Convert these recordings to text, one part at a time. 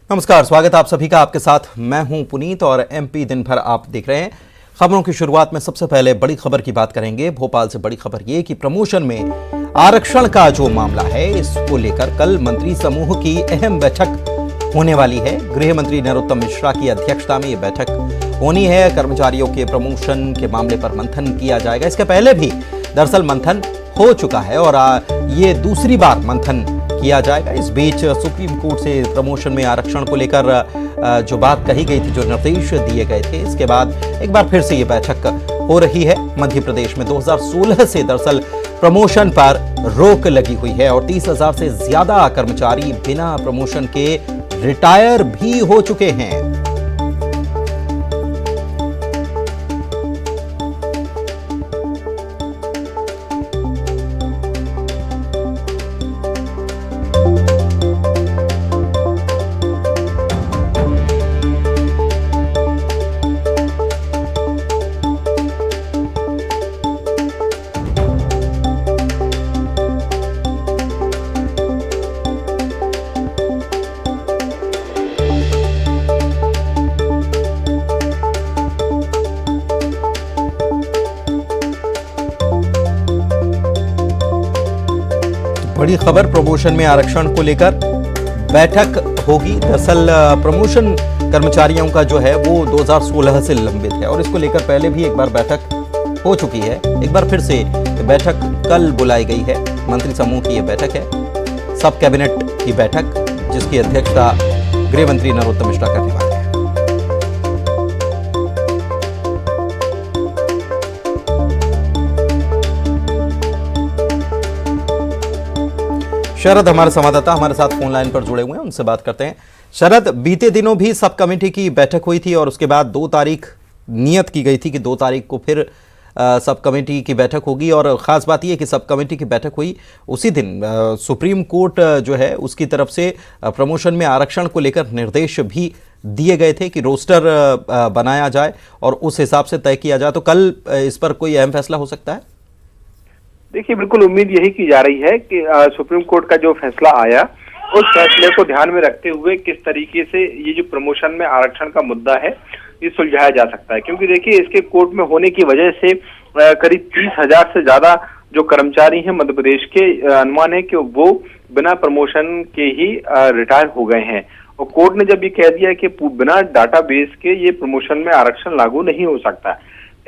नमस्कार, स्वागत है आप सभी का। आपके साथ मैं हूं पुनीत और एमपी दिन भर आप देख रहे हैं। खबरों की शुरुआत में सबसे पहले बड़ी खबर की बात करेंगे। भोपाल से बड़ी खबर यह कि प्रमोशन में आरक्षण का जो मामला है, इसको लेकर कल मंत्री समूह की अहम बैठक होने वाली है। गृह मंत्री नरोत्तम मिश्रा की अध्यक्षता में यह बैठक होनी है। कर्मचारियों के प्रमोशन के मामले पर मंथन किया जाएगा। इसके पहले भी दरअसल मंथन हो चुका है और ये दूसरी बार मंथन किया जाएगा। इस बीच सुप्रीम कोर्ट से प्रमोशन में आरक्षण को लेकर जो बात कही गई थी, जो निर्देश दिए गए थे, इसके बाद एक बार फिर से ये बैठक हो रही है। मध्य प्रदेश में 2016 से दरअसल प्रमोशन पर रोक लगी हुई है और 30,000 से ज्यादा कर्मचारी बिना प्रमोशन के रिटायर भी हो चुके हैं। बड़ी खबर, प्रमोशन में आरक्षण को लेकर बैठक होगी। दरअसल प्रमोशन कर्मचारियों का जो है वो 2016 से लंबित है और इसको लेकर पहले भी एक बार बैठक हो चुकी है। एक बार फिर से बैठक कल बुलाई गई है। मंत्री समूह की यह बैठक है, सब कैबिनेट की बैठक, जिसकी अध्यक्षता गृह मंत्री नरोत्तम मिश्रा करने वाले हैं। शरद हमारे संवाददाता हमारे साथ फोन लाइन पर जुड़े हुए हैं, उनसे बात करते हैं। शरद, बीते दिनों भी सब कमेटी की बैठक हुई थी और उसके बाद 2 तारीख नियत की गई थी कि 2 तारीख को फिर सब कमेटी की बैठक होगी। और ख़ास बात यह कि सब कमेटी की बैठक हुई उसी दिन सुप्रीम कोर्ट जो है उसकी तरफ से प्रमोशन में आरक्षण को लेकर निर्देश भी दिए गए थे कि रोस्टर बनाया जाए और उस हिसाब से तय किया जाए। तो कल इस पर कोई अहम फैसला हो सकता है? देखिए, बिल्कुल उम्मीद यही की जा रही है कि सुप्रीम कोर्ट का जो फैसला आया, उस फैसले को ध्यान में रखते हुए किस तरीके से ये जो प्रमोशन में आरक्षण का मुद्दा है ये सुलझाया जा सकता है। क्योंकि देखिए, इसके कोर्ट में होने की वजह से करीब 30,000 से ज्यादा जो कर्मचारी हैं मध्य प्रदेश के, अनुमान है कि वो बिना प्रमोशन के ही रिटायर हो गए हैं। और कोर्ट ने जब ये कह दिया कि बिना डाटाबेस के ये प्रमोशन में आरक्षण लागू नहीं हो सकता,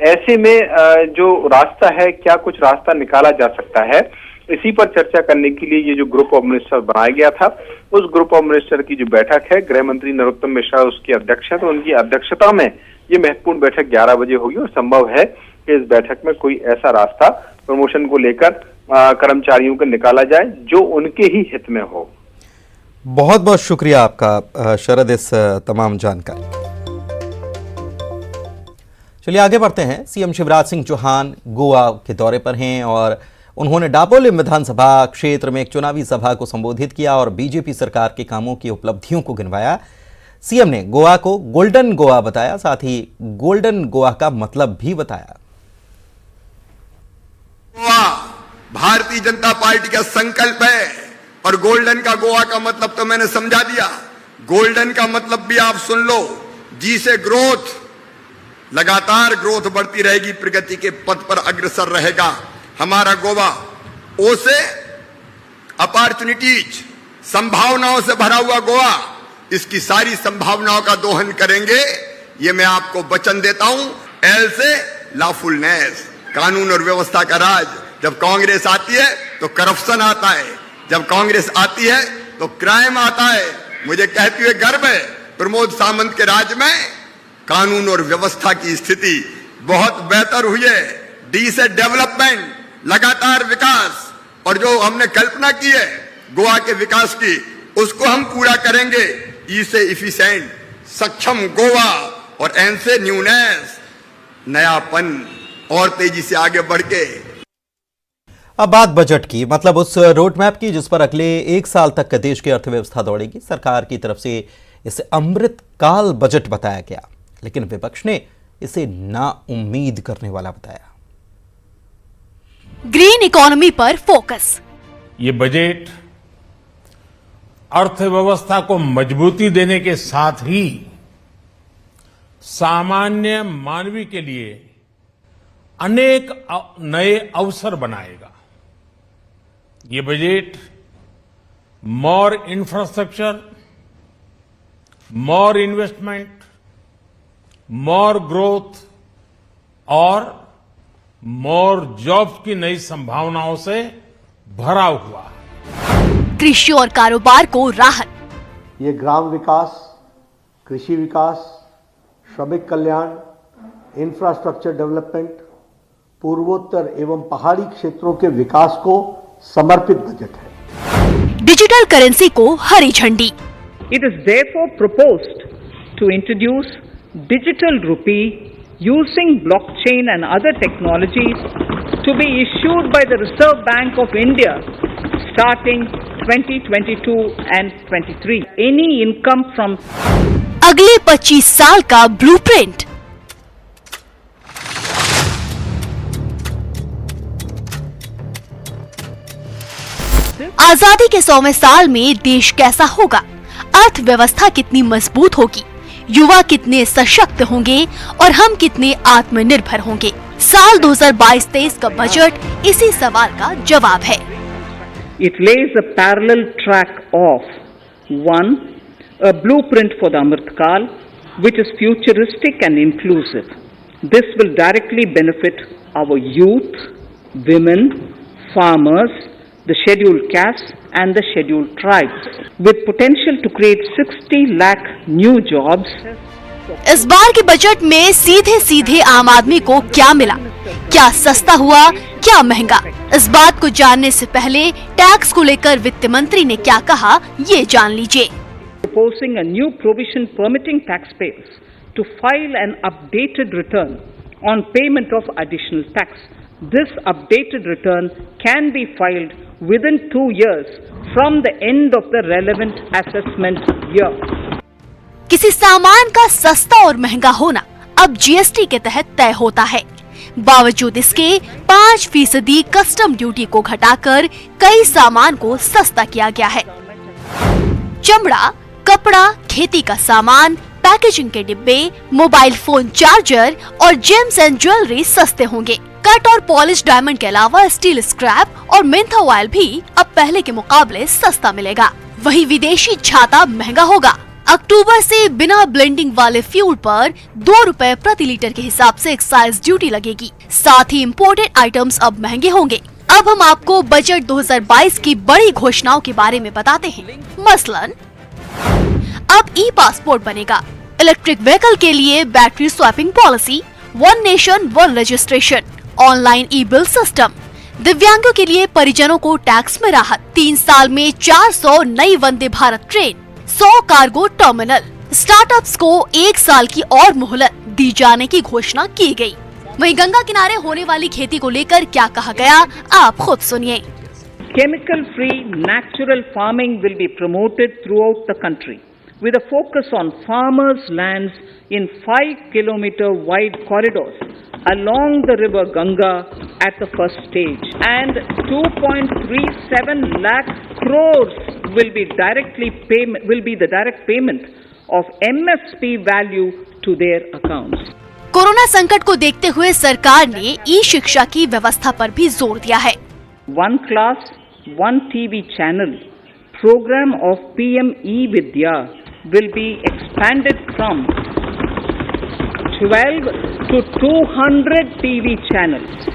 ऐसे में जो रास्ता है, क्या कुछ रास्ता निकाला जा सकता है, इसी पर चर्चा करने के लिए ये जो ग्रुप ऑफ मिनिस्टर बनाया गया था, उस ग्रुप ऑफ मिनिस्टर की जो बैठक है, गृह मंत्री नरोत्तम मिश्रा उसकी अध्यक्ष है। तो उनकी अध्यक्षता में ये महत्वपूर्ण बैठक 11 बजे होगी और संभव है कि इस बैठक में कोई ऐसा रास्ता प्रमोशन को लेकर कर्मचारियों को निकाला जाए जो उनके ही हित में हो। बहुत बहुत शुक्रिया आपका शरद, इस तमाम जानकारी। चलिए आगे बढ़ते हैं। सीएम शिवराज सिंह चौहान गोवा के दौरे पर हैं और उन्होंने डापोली विधानसभा क्षेत्र में एक चुनावी सभा को संबोधित किया और बीजेपी सरकार के कामों की उपलब्धियों को गिनवाया। सीएम ने गोवा को गोल्डन गोवा बताया, साथ ही गोल्डन गोवा का मतलब भी बताया। गोवा भारतीय जनता पार्टी का संकल्प है और गोल्डन का गोवा का मतलब तो मैंने समझा दिया। गोल्डन का मतलब भी आप सुन लो, जी से ग्रोथ, लगातार ग्रोथ बढ़ती रहेगी, प्रगति के पथ पर अग्रसर रहेगा हमारा गोवा। ओ से अपॉर्चुनिटीज, संभावनाओं से भरा हुआ गोवा, इसकी सारी संभावनाओं का दोहन करेंगे, ये मैं आपको वचन देता हूं। एल से लॉफुलनेस, कानून और व्यवस्था का राज। जब कांग्रेस आती है तो करप्शन आता है, जब कांग्रेस आती है तो क्राइम आता है। मुझे कहते हुए गर्व है, प्रमोद सावंत के राज में कानून और व्यवस्था की स्थिति बहुत बेहतर हुई है। डी से डेवलपमेंट, लगातार विकास, और जो हमने कल्पना की है गोवा के विकास की, उसको हम पूरा करेंगे। ई से इफिशिएंट, सक्षम गोवा, और एन से न्यूनेस, नयापन, और तेजी से आगे बढ़ के। अब बात बजट की, मतलब उस रोड मैप की जिस पर अगले 1 साल तक देश की अर्थव्यवस्था दौड़ेगी। सरकार की तरफ से इसे अमृत काल बजट बताया गया, लेकिन विपक्ष ने इसे नाउम्मीद करने वाला बताया। ग्रीन इकोनॉमी पर फोकस। ये बजट अर्थव्यवस्था को मजबूती देने के साथ ही सामान्य मानवी के लिए अनेक नए अवसर बनाएगा। ये बजट मोर इंफ्रास्ट्रक्चर, मोर इन्वेस्टमेंट, मोर ग्रोथ और मोर जॉब्स की नई संभावनाओं से भरा हुआ है। कृषि और कारोबार को राहत। ये ग्राम विकास, कृषि विकास, श्रमिक कल्याण, इंफ्रास्ट्रक्चर डेवलपमेंट, पूर्वोत्तर एवं पहाड़ी क्षेत्रों के विकास को समर्पित बजट है। डिजिटल करेंसी को हरी झंडी। It is therefore proposed to introduce digital rupee using blockchain and other technologies to be issued by the Reserve Bank of India starting 2022 and 23. Any income from अगले 25 साल का ब्लूप्रिंट। आजादी के 100वें साल में देश कैसा होगा, अर्थव्यवस्था कितनी मजबूत होगी, युवा कितने सशक्त होंगे और हम कितने आत्मनिर्भर होंगे। साल 2022-23 का बजट इसी सवाल का जवाब है। it lays a parallel track of 1. A blueprint for the Amrit Kaal, which is futuristic and inclusive. This will directly benefit our youth, women, farmers, the scheduled castes and the scheduled tribes, with potential to create 60 lakh new jobs. इस बार के budget में सीधे सीधे आम आदमी को क्या मिला, क्या सस्ता हुआ, क्या महंगा? इस बात को जानने से पहले टैक्स को लेकर वित्त मंत्री ने क्या कहा, ये जान लीजिए। Proposing a new provision permitting taxpayers to file an updated return on payment of additional tax. This updated return can be filed within 2 years from the end of the relevant assessment year. किसी सामान का सस्ता और महंगा होना अब GST के तहत तय होता है। बावजूद इसके 5% कस्टम ड्यूटी को घटाकर कई सामान को सस्ता किया गया है। चमड़ा, कपड़ा, खेती का सामान, पैकेजिंग के डिब्बे, मोबाइल फोन चार्जर और जेम्स एंड ज्वेलरी सस्ते होंगे। कट और पॉलिश डायमंड के अलावा स्टील स्क्रैप और मेंथा ऑयल भी अब पहले के मुकाबले सस्ता मिलेगा। वहीं विदेशी छाता महंगा होगा। अक्टूबर से बिना ब्लेंडिंग वाले फ्यूल पर 2 रुपए प्रति लीटर के हिसाब से एक्साइज ड्यूटी लगेगी। साथ ही इम्पोर्टेड आइटम्स अब महंगे होंगे। अब हम आपको बजट 2022 की बड़ी घोषणाओं के बारे में बताते हैं। मसलन अब ई पासपोर्ट बनेगा, इलेक्ट्रिक व्हीकल के लिए battery swapping policy, 1 nation 1 registration, online e bill system, दिव्यांगों के लिए परिजनों को टैक्स में राहत, 3 साल में 400 नई Vande Bharat train, 100 cargo terminal, startups को 1 साल की और मोहलत दी जाने की घोषणा की गई। वहीं गंगा किनारे होने वाली खेती को लेकर क्या कहा गया, आप खुद सुनिए। Chemical free natural farming will be promoted throughout the country with a focus on farmers' lands in 5-kilometer wide corridors along the river Ganga at the first stage, and 2.37 lakh crores will be the direct payment of MSP value to their accounts. Corona संकट को देखते हुए सरकार ने ई शिक्षा की व्यवस्था पर भी जोर दिया है। 1 class, 1 TV channel program of PM E-Vidya will be expanded from 12 to 200 TV channels.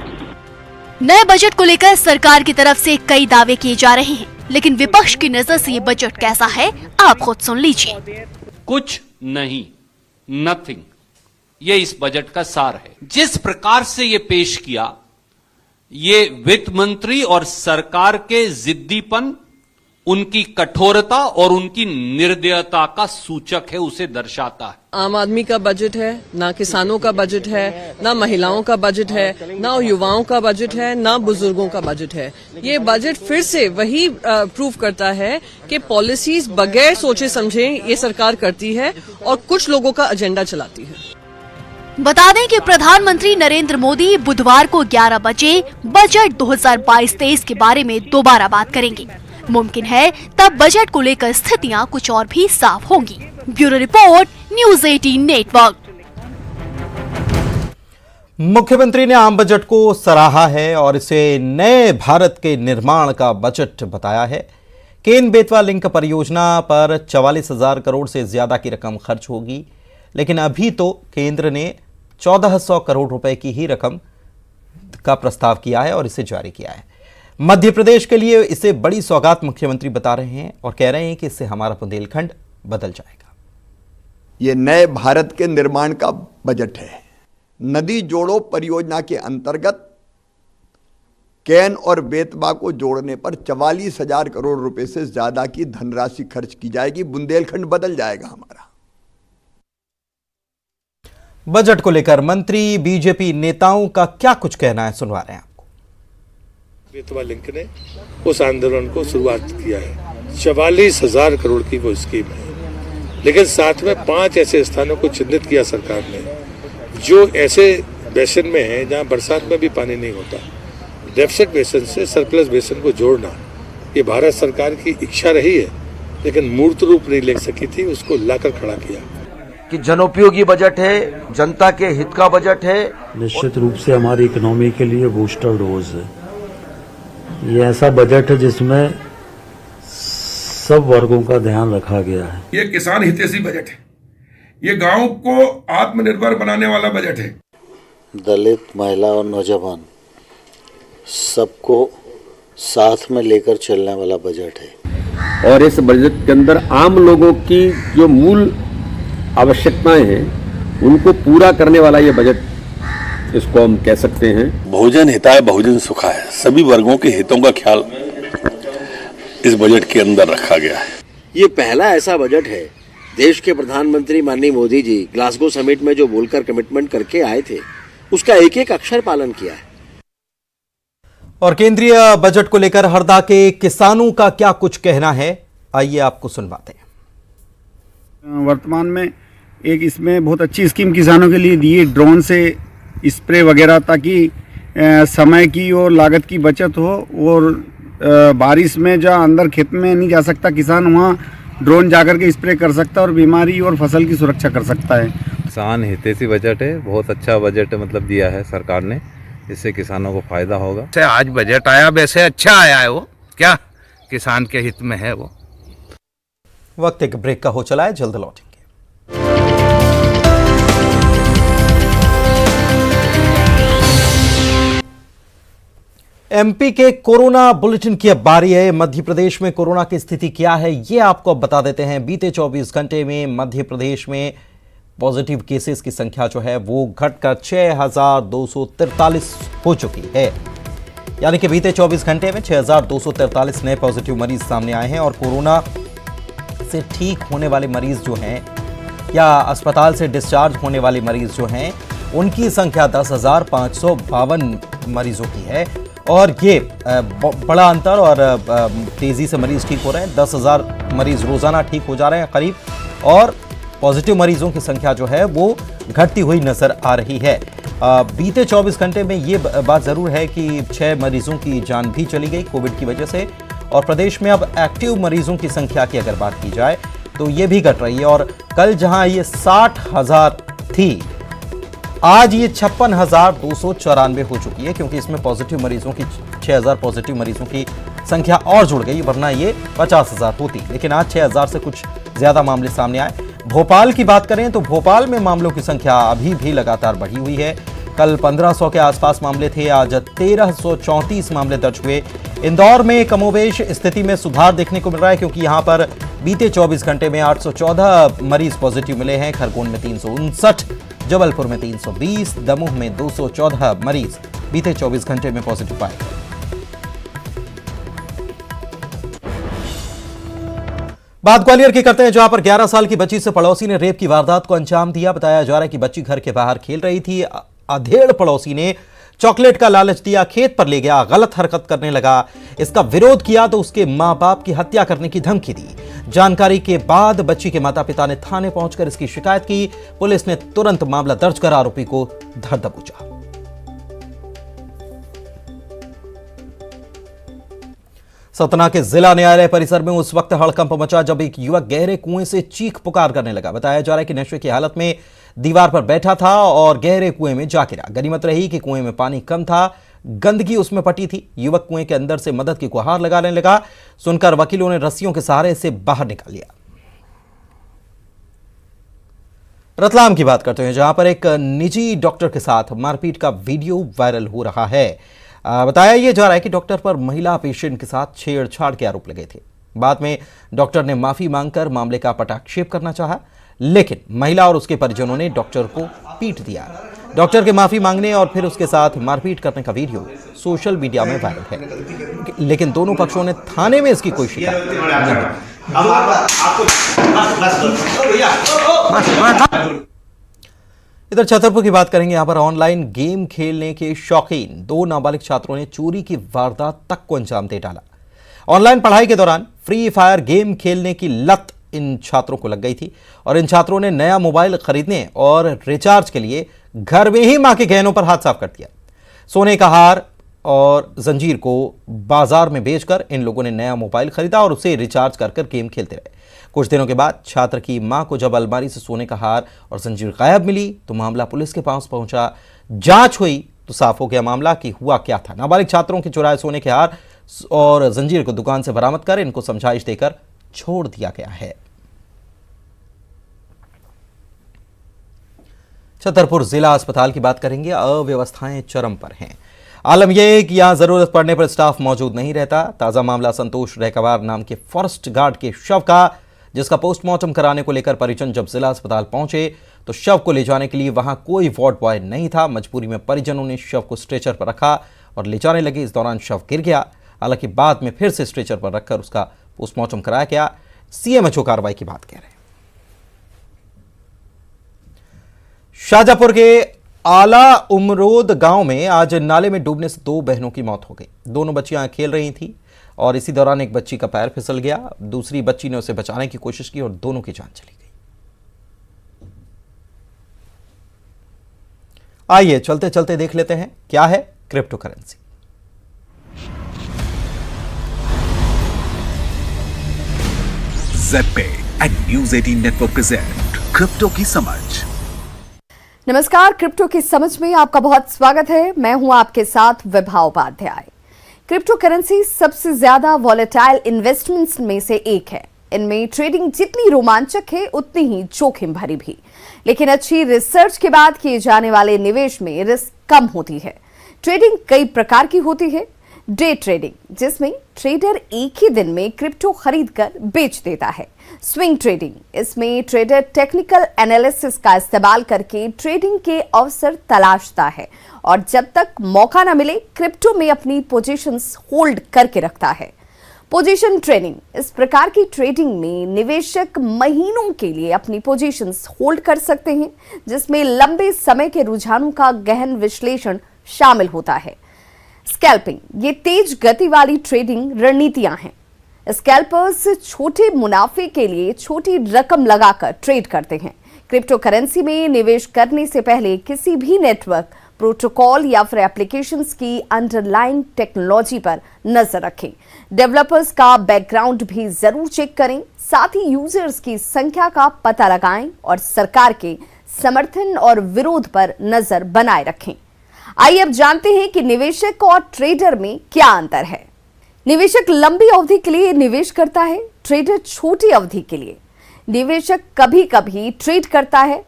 नए बजट को लेकर सरकार की तरफ से कई दावे किए जा रहे हैं, लेकिन विपक्ष की नजर से ये बजट कैसा है, आप खुद सुन लीजिए। कुछ नहीं, नथिंग, ये इस बजट का सार है। जिस प्रकार से ये पेश किया, ये वित्त मंत्री और सरकार के जिद्दीपन, उनकी कठोरता और उनकी निर्दयता का सूचक है, उसे दर्शाता है। आम आदमी का बजट है, ना किसानों का बजट है, ना महिलाओं का बजट है, ना युवाओं का बजट है, ना बुजुर्गों का बजट है। ये बजट फिर से वही प्रूव करता है कि पॉलिसीज बगैर सोचे समझे ये सरकार करती है और कुछ लोगों का एजेंडा चलाती है। बता दें कि प्रधानमंत्री नरेंद्र मोदी बुधवार को 11 बजे बजट 2022-23 के बारे में दोबारा बात करेंगे। मुमकिन है तब बजट को लेकर स्थितियां कुछ और भी साफ होंगी। Bureau report, news 18 network. मुख्यमंत्री ने आम बजट को सराहा है और इसे नए भारत के निर्माण का बजट बताया है। केन बेतवा लिंक परियोजना पर 44,000 करोड़ से ज्यादा की रकम खर्च होगी, लेकिन अभी तो केंद्र ने 1400 करोड़ रुपए की ही रकम का प्रस्ताव किया है और इसे जारी किया है। मध्य प्रदेश के लिए इसे बड़ी सौगात मुख्यमंत्री बता रहे हैं और कह रहे हैं कि इससे हमारा बुंदेलखंड बदल जाएगा। ये नए भारत के निर्माण का बजट है। नदी जोड़ो परियोजना के अंतर्गत कैन और बेतवा को जोड़ने पर 44,000 करोड़ रुपए से ज्यादा की धनराशि खर्च की जाएगी। बुंदेलखंड बदल जाएगा हमारा। बजट को लेकर मंत्री, बीजेपी नेताओं का क्या कुछ कहना है, सुनवा रहे हैं आपको। बेतवा लिंक ने उस आंदोलन को शुरुआत किया है। 44,000 करोड़ की वो स्कीम है, लेकिन साथ में 5 ऐसे स्थानों को चिन्हित किया सरकार ने जो ऐसे बेसिन में है जहां बरसात में भी पानी नहीं होता। डेफिसिट बेसिन से सरप्लस बेसिन को जोड़ना ये भारत सरकार की इच्छा रही है, लेकिन मूर्त रूप नहीं ले सकी थी, उसको लाकर खड़ा किया कि जनोपयोगी बजट है, जनता के हित का बजट है। निश्चित रूप से हमारी इकोनॉमी के लिए बूस्टर डोज है। ये ऐसा बजट है जिसमें सब वर्गों का ध्यान रखा गया है। ये किसान हितैषी बजट है। ये गांव को आत्मनिर्भर बनाने वाला बजट है। दलित, महिला और नौजवान सबको साथ में लेकर चलने वाला बजट है। और इस बजट के अंदर आम लोगों की जो मूल आवश्यकताएं हैं उनको पूरा करने वाला ये बजट, इसको हम कह सकते हैं। बहुजन हिताय बहुजन सुखाय, सभी वर्गों के हितों का ख्याल इस बजट के अंदर रखा गया है। ये पहला ऐसा बजट है, देश के प्रधानमंत्री माननीय मोदी जी ग्लासगो समिट में जो बोलकर कमिटमेंट करके आए थे, उसका एक एक अक्षर पालन किया है। और केंद्रीय बजट को लेकर हरदा के किसानों का क्या कुछ कहना है, आइए आपको सुनवाते हैं। वर्तमान में एक इसमें बहुत अच्छी स्कीम किसानों के लिए दी है, ड्रोन से स्प्रे वगैरह, ताकि समय की और लागत की बचत हो। और बारिश में जहाँ अंदर खेत में नहीं जा सकता किसान, वहाँ ड्रोन जाकर के स्प्रे कर सकता है और बीमारी और फसल की सुरक्षा कर सकता है। किसान हितैषी बजट है, बहुत अच्छा बजट मतलब दिया है सरकार ने, इससे किसानों को फायदा होगा। आज बजट आया, वैसे अच्छा आया है, वो क्या किसान के हित में है। वो वक्त एक ब्रेक का हो चला है, जल्द लौटेंगे। एमपी के कोरोना बुलेटिन की अब बारी है। मध्य प्रदेश में कोरोना की स्थिति क्या है, ये आपको अब बता देते हैं। बीते 24 घंटे में मध्य प्रदेश में पॉजिटिव केसेस की संख्या जो है वो घटकर 6,243 हो चुकी है। यानी कि बीते 24 घंटे में 6,243 नए पॉजिटिव मरीज सामने आए हैं और कोरोना से ठीक होने वाले मरीज जो हैं या अस्पताल से डिस्चार्ज होने वाले मरीज जो हैं उनकी संख्या 10,552 मरीजों की है। और ये बड़ा अंतर और तेजी से मरीज ठीक हो रहे हैं। 10,000 मरीज रोजाना ठीक हो जा रहे हैं करीब, और पॉजिटिव मरीजों की संख्या जो है वो घटती हुई नजर आ रही है। बीते 24 घंटे में ये बात जरूर है कि 6 मरीजों की जान भी चली गई कोविड की वजह से। और प्रदेश में अब एक्टिव मरीजों की संख्या की अगर बात की जाए तो ये भी घट रही है। और कल जहां ये 60,000 थी, आज ये 56,294 हो चुकी है, क्योंकि इसमें पॉजिटिव मरीजों की 6,000 पॉजिटिव मरीजों की संख्या और जुड़ गई, वरना ये 50,000 होती। लेकिन आज 6,000 से कुछ ज्यादा मामले सामने आए। भोपाल की बात करें तो भोपाल में मामलों की संख्या अभी भी लगातार बढ़ी हुई है। कल 1,500 के आसपास मामले थे, आज 1,334 मामले दर्ज हुए। इंदौर में कमोबेश स्थिति में सुधार देखने को मिल रहा है, क्योंकि यहां पर बीते 24 घंटे में 814 मरीज पॉजिटिव मिले हैं। खरगोन में 359, जबलपुर में 320, दमोह में 214 मरीज बीते 24 घंटे में पॉजिटिव पाए गए। बात ग्वालियर की करते हैं, जहां पर 11 साल की बच्ची से पड़ोसी ने रेप की वारदात को अंजाम दिया। बताया जा रहा है कि बच्ची घर के बाहर खेल रही थी। अधेड़ पड़ोसी ने चॉकलेट का लालच दिया, खेत पर ले गया, गलत हरकत करने लगा। इसका विरोध किया तो उसके मां बाप की हत्या करने की धमकी दी। जानकारी के बाद बच्ची के माता पिता ने थाने पहुंचकर इसकी शिकायत की। पुलिस ने तुरंत मामला दर्ज कर आरोपी को धर दबोचा। सतना के जिला न्यायालय परिसर में उस वक्त हड़कंप मचा जब एक युवक गहरे कुएं से चीख पुकार करने लगा। बताया जा रहा है कि नशे की हालत में दीवार पर बैठा था और गहरे कुएं में जा गिरा। गनीमत रही कि कुएं में पानी कम था, गंदगी उसमें पटी थी। युवक कुएं के अंदर से मदद की गुहार लगाने लगा। सुनकर वकीलों ने रस्सियों के सहारे से बाहर निकाल लिया। रतलाम की बात करते हैं, जहां पर एक निजी डॉक्टर के साथ मारपीट का वीडियो वायरल हो रहा है। बताया यह जा रहा है कि डॉक्टर पर महिला पेशेंट के साथ छेड़छाड़ के आरोप लगे थे। बाद में डॉक्टर ने माफी मांगकर मामले का पटाक्षेप करना चाहा, लेकिन महिला और उसके परिजनों ने डॉक्टर को पीट दिया। डॉक्टर के माफी मांगने और फिर उसके साथ मारपीट करने का वीडियो सोशल मीडिया में वायरल है, लेकिन दोनों पक्षों ने थाने में इसकी कोई शिकायत नहीं की। इधर छतरपुर की बात करेंगे। यहां पर ऑनलाइन गेम खेलने के शौकीन 2 नाबालिग छात्रों ने चोरी की वारदात तक को अंजाम दे डाला। ऑनलाइन पढ़ाई के दौरान फ्री फायर गेम खेलने की लत इन छात्रों को लग गई थी और इन छात्रों ने नया मोबाइल खरीदने और रिचार्ज के लिए घर में ही मां के गहनों पर हाथ साफ कर दिया। सोने का हार और जंजीर को बाजार में बेचकर इन लोगों ने नया मोबाइल खरीदा और उसे रिचार्ज कर गेम खेलते रहे। कुछ दिनों के बाद छात्र की मां को जब अलमारी से सोने का हार और जंजीर गायब मिली तो मामला पुलिस के पास पहुंचा। जांच हुई तो साफ हो गया मामला कि हुआ क्या था। नाबालिग छात्रों के चुराए सोने के हार और जंजीर को दुकान से बरामद कर इनको समझाइश देकर छोड़ दिया गया है। छतरपुर जिला अस्पताल की बात करेंगे। अव्यवस्थाएं चरम पर हैं। आलम यह है कि यहां जरूरत पड़ने पर स्टाफ मौजूद नहीं रहता। ताजा मामला संतोष रेकवार नाम के फॉरेस्ट गार्ड के शव का, जिसका पोस्टमार्टम कराने को लेकर परिजन जब जिला अस्पताल पहुंचे तो शव को ले जाने के लिए वहां कोई वार्ड बॉय नहीं था। मजबूरी में परिजनों ने शव को स्ट्रेचर पर रखा और ले जाने लगे। इस दौरान शव गिर गया। हालांकि बाद में फिर से स्ट्रेचर पर रखकर उसका पोस्टमार्टम कराया गया। सीएमएचओ कार्रवाई की बात कह रहे हैं। शाहजहांपुर के आला उमरोद गांव में आज नाले में डूबने से 2 बहनों की मौत हो गई। दोनों बच्चियां खेल रही थीं और इसी दौरान एक बच्ची का पैर फिसल गया। दूसरी बच्ची ने उसे बचाने की कोशिश की और दोनों की जान चली गई। आइए चलते चलते देख लेते हैं क्या है cryptocurrency. ZebPay and News 18 network present crypto की समझ। नमस्कार, क्रिप्टो की समझ में आपका बहुत स्वागत है। मैं हूं आपके साथ विभा उपाध्याय। क्रिप्टो करेंसी सबसे ज्यादा वॉलेटाइल इन्वेस्टमेंट्स में से एक है। इनमें ट्रेडिंग जितनी रोमांचक है उतनी ही जोखिम भरी भी, लेकिन अच्छी रिसर्च के बाद किए जाने वाले निवेश में रिस्क कम होती है। ट्रेडिंग कई प्रकार की होती है। डे ट्रेडिंग, जिसमें ट्रेडर एक ही दिन में क्रिप्टो खरीद कर बेच देता है। स्विंग ट्रेडिंग, इसमें ट्रेडर टेक्निकल एनालिसिस का इस्तेमाल करके ट्रेडिंग के अवसर तलाशता है और जब तक मौका न मिले क्रिप्टो में अपनी पोजीशंस होल्ड करके रखता है। पोजीशन ट्रेडिंग, इस प्रकार की ट्रेडिंग में निवेशक महीनों के लिए अपनी पोजीशंस होल्ड कर सकते हैं, जिसमें लंबे समय के रुझानों का गहन विश्लेषण शामिल होता है। स्कैल्पिंग, ये तेज गति वाली ट्रेडिंग रणनीतियां हैं। स्कैल्पर्स छोटे मुनाफे के लिए छोटी रकम लगाकर ट्रेड करते हैं। क्रिप्टो करेंसी में निवेश करने से पहले किसी भी नेटवर्क, प्रोटोकॉल या फिर एप्लीकेशंस की अंडरलाइन टेक्नोलॉजी पर नजर रखें। डेवलपर्स का बैकग्राउंड भी जरूर चेक करें। साथ ही यूजर्स की संख्या का पता लगाएं और सरकार के समर्थन और विरोध पर नजर बनाए रखें। आइए अब जानते हैं कि निवेशक और ट्रेडर में क्या अंतर है। निवेशक लंबी अवधि के लिए निवेश करता है, ट्रेडर छोटी अवधि के लिए। निवेशक कभी कभी ट्रेड करता है,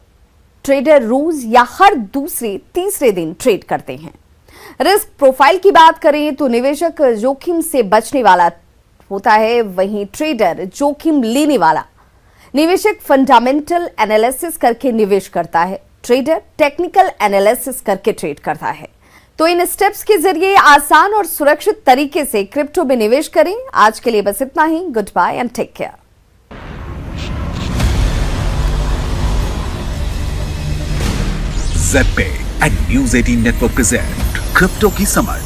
ट्रेडर रोज या हर दूसरे तीसरे दिन ट्रेड करते हैं। रिस्क प्रोफाइल की बात करें तो निवेशक जोखिम से बचने वाला होता है, वहीं ट्रेडर जोखिम लेने वाला। निवेशक फंडामेंटल एनालिसिस करके निवेश करता है, ट्रेडर टेक्निकल एनालिसिस करके ट्रेड करता है। तो इन स्टेप्स के जरिए आसान और सुरक्षित तरीके से क्रिप्टो में निवेश करें। आज के लिए बस इतना ही। Good bye and take care. ZebPay and News 18 network present crypto की समझ।